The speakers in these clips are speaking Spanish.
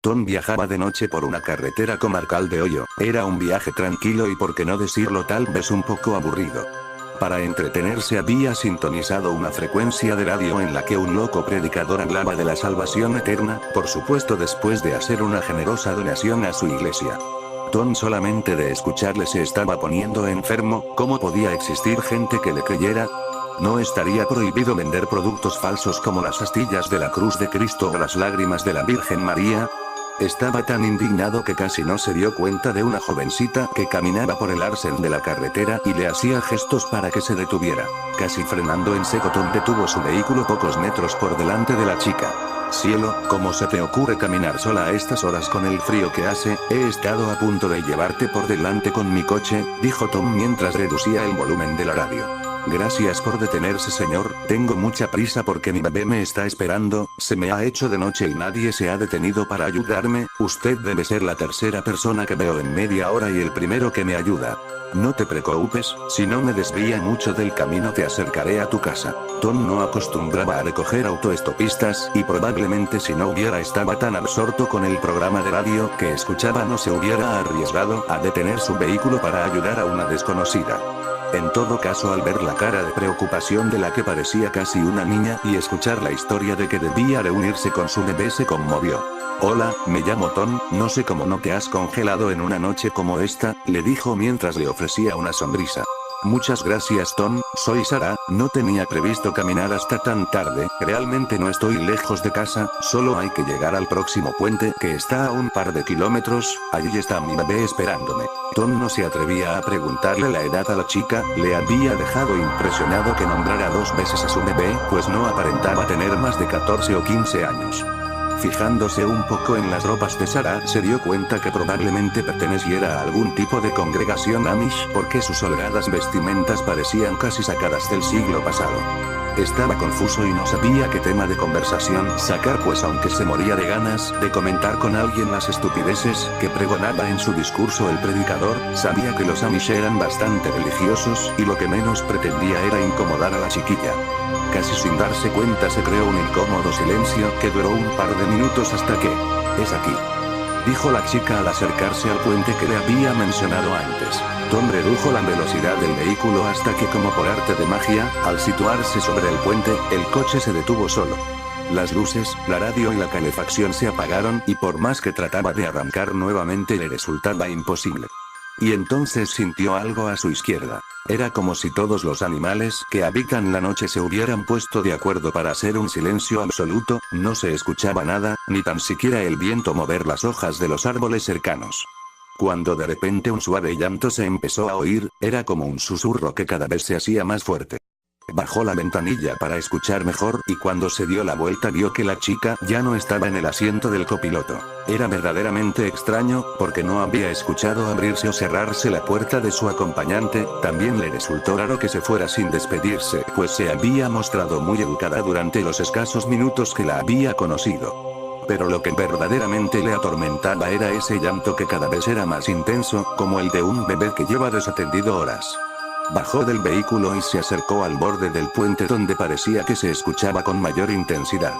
Tom viajaba de noche por una carretera comarcal de Ohio. Era un viaje tranquilo y, por qué no decirlo, tal vez un poco aburrido. Para entretenerse había sintonizado una frecuencia de radio en la que un loco predicador hablaba de la salvación eterna, por supuesto después de hacer una generosa donación a su iglesia. Tom solamente de escucharle se estaba poniendo enfermo. ¿Cómo podía existir gente que le creyera? ¿No estaría prohibido vender productos falsos como las astillas de la cruz de Cristo o las lágrimas de la Virgen María? Estaba tan indignado que casi no se dio cuenta de una jovencita que caminaba por el arcén de la carretera y le hacía gestos para que se detuviera. Casi frenando en seco, Tom detuvo su vehículo pocos metros por delante de la chica. Cielo, ¿cómo se te ocurre caminar sola a estas horas con el frío que hace? He estado a punto de llevarte por delante con mi coche, dijo Tom mientras reducía el volumen de la radio. Gracias por detenerse, señor, tengo mucha prisa porque mi bebé me está esperando, se me ha hecho de noche y nadie se ha detenido para ayudarme, usted debe ser la tercera persona que veo en media hora y el primero que me ayuda. No te preocupes, si no me desvía mucho del camino te acercaré a tu casa. Tom no acostumbraba a recoger autoestopistas, y probablemente si no hubiera estado tan absorto con el programa de radio que escuchaba no se hubiera arriesgado a detener su vehículo para ayudar a una desconocida. En todo caso, al ver la cara de preocupación de la que parecía casi una niña y escuchar la historia de que debía reunirse con su bebé, se conmovió. Hola, me llamo Tom, no sé cómo no te has congelado en una noche como esta, le dijo mientras le ofrecía una sonrisa. Muchas gracias, Tom, soy Sarah, no tenía previsto caminar hasta tan tarde, realmente no estoy lejos de casa, solo hay que llegar al próximo puente que está a un par de kilómetros, allí está mi bebé esperándome. Tom no se atrevía a preguntarle la edad a la chica, le había dejado impresionado que nombrara 2 veces a su bebé, pues no aparentaba tener más de 14 o 15 años. Fijándose un poco en las ropas de Sarah, se dio cuenta que probablemente perteneciera a algún tipo de congregación Amish, porque sus holgadas vestimentas parecían casi sacadas del siglo pasado. Estaba confuso y no sabía qué tema de conversación sacar, pues aunque se moría de ganas de comentar con alguien las estupideces que pregonaba en su discurso el predicador, sabía que los Amish eran bastante religiosos, y lo que menos pretendía era incomodar a la chiquilla. Casi sin darse cuenta se creó un incómodo silencio que duró un par de minutos hasta que... «Es aquí», dijo la chica al acercarse al puente que le había mencionado antes. Tom redujo la velocidad del vehículo hasta que, como por arte de magia, al situarse sobre el puente, el coche se detuvo solo. Las luces, la radio y la calefacción se apagaron, y por más que trataba de arrancar nuevamente le resultaba imposible. Y entonces sintió algo a su izquierda. Era como si todos los animales que habitan la noche se hubieran puesto de acuerdo para hacer un silencio absoluto, no se escuchaba nada, ni tan siquiera el viento mover las hojas de los árboles cercanos. Cuando de repente un suave llanto se empezó a oír, era como un susurro que cada vez se hacía más fuerte. Bajó la ventanilla para escuchar mejor, y cuando se dio la vuelta vio que la chica ya no estaba en el asiento del copiloto. Era verdaderamente extraño, porque no había escuchado abrirse o cerrarse la puerta de su acompañante. También le resultó raro que se fuera sin despedirse, pues se había mostrado muy educada durante los escasos minutos que la había conocido. Pero lo que verdaderamente le atormentaba era ese llanto que cada vez era más intenso, como el de un bebé que lleva desatendido horas. Bajó del vehículo y se acercó al borde del puente donde parecía que se escuchaba con mayor intensidad.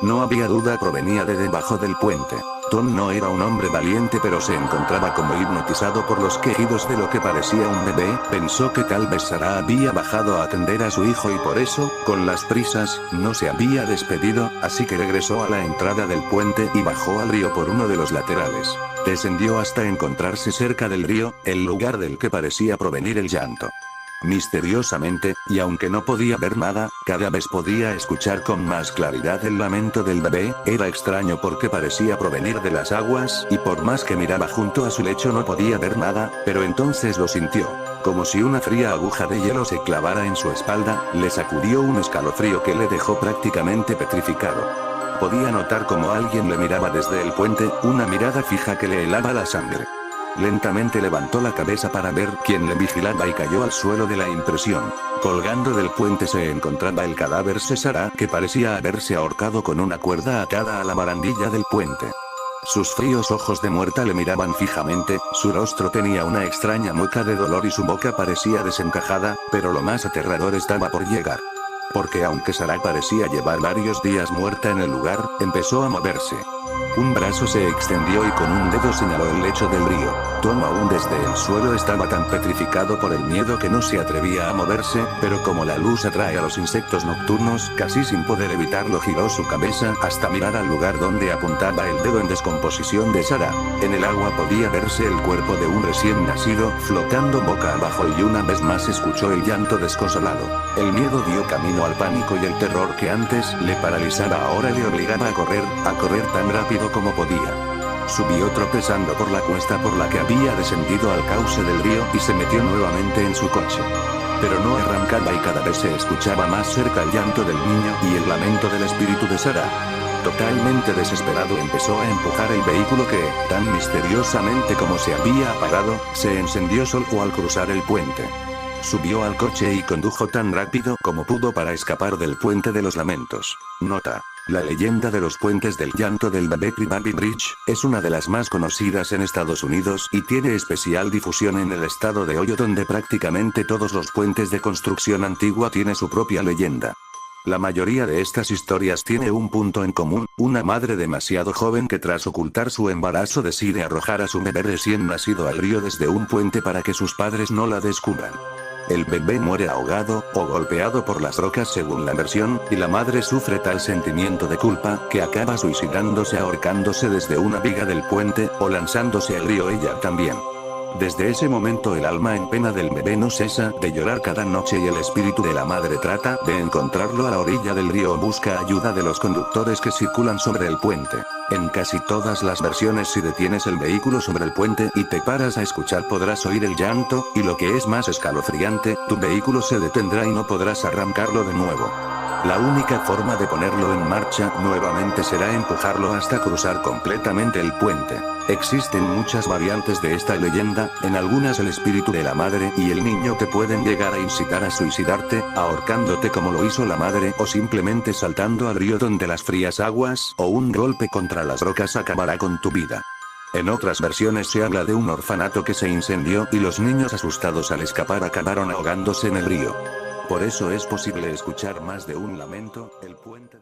No había duda, provenía de debajo del puente. Tom no era un hombre valiente, pero se encontraba como hipnotizado por los quejidos de lo que parecía un bebé. Pensó que tal vez Sarah había bajado a atender a su hijo y por eso, con las prisas, no se había despedido, así que regresó a la entrada del puente y bajó al río por uno de los laterales. Descendió hasta encontrarse cerca del río, el lugar del que parecía provenir el llanto. Misteriosamente, y aunque no podía ver nada, cada vez podía escuchar con más claridad el lamento del bebé. Era extraño porque parecía provenir de las aguas, y por más que miraba junto a su lecho no podía ver nada, pero entonces lo sintió. Como si una fría aguja de hielo se clavara en su espalda, le sacudió un escalofrío que le dejó prácticamente petrificado. Podía notar como alguien le miraba desde el puente, una mirada fija que le helaba la sangre. Lentamente levantó la cabeza para ver quién le vigilaba y cayó al suelo de la impresión. Colgando del puente se encontraba el cadáver de Sarah, que parecía haberse ahorcado con una cuerda atada a la barandilla del puente. Sus fríos ojos de muerta le miraban fijamente, su rostro tenía una extraña mueca de dolor y su boca parecía desencajada, pero lo más aterrador estaba por llegar. Porque aunque Sarah parecía llevar varios días muerta en el lugar, empezó a moverse. Un brazo se extendió y con un dedo señaló el lecho del río. Tom aún desde el suelo estaba tan petrificado por el miedo que no se atrevía a moverse, pero como la luz atrae a los insectos nocturnos, casi sin poder evitarlo giró su cabeza hasta mirar al lugar donde apuntaba el dedo en descomposición de Sarah. En el agua podía verse el cuerpo de un recién nacido, flotando boca abajo y una vez más escuchó el llanto desconsolado. El miedo dio camino al pánico y el terror que antes le paralizaba ahora le obligaba a correr tan rápido como podía. Subió tropezando por la cuesta por la que había descendido al cauce del río y se metió nuevamente en su coche. Pero no arrancaba y cada vez se escuchaba más cerca el llanto del niño y el lamento del espíritu de Sarah. Totalmente desesperado empezó a empujar el vehículo que, tan misteriosamente como se había apagado, se encendió solo al cruzar el puente. Subió al coche y condujo tan rápido como pudo para escapar del puente de los lamentos. Nota: la leyenda de los puentes del llanto del Baby Bridge es una de las más conocidas en Estados Unidos y tiene especial difusión en el estado de Ohio, donde prácticamente todos los puentes de construcción antigua tienen su propia leyenda. La mayoría de estas historias tiene un punto en común: una madre demasiado joven que tras ocultar su embarazo decide arrojar a su bebé recién nacido al río desde un puente para que sus padres no la descubran. El bebé muere ahogado, o golpeado por las rocas según la versión, y la madre sufre tal sentimiento de culpa, que acaba suicidándose ahorcándose desde una viga del puente, o lanzándose al río ella también. Desde ese momento el alma en pena del bebé no cesa de llorar cada noche y el espíritu de la madre trata de encontrarlo a la orilla del río o busca ayuda de los conductores que circulan sobre el puente. En casi todas las versiones, si detienes el vehículo sobre el puente y te paras a escuchar, podrás oír el llanto, y lo que es más escalofriante, tu vehículo se detendrá y no podrás arrancarlo de nuevo. La única forma de ponerlo en marcha nuevamente será empujarlo hasta cruzar completamente el puente. Existen muchas variantes de esta leyenda, en algunas el espíritu de la madre y el niño te pueden llegar a incitar a suicidarte, ahorcándote como lo hizo la madre, o simplemente saltando al río donde las frías aguas o un golpe contra las rocas acabará con tu vida. En otras versiones se habla de un orfanato que se incendió y los niños asustados al escapar acabaron ahogándose en el río. Por eso es posible escuchar más de un lamento. El puente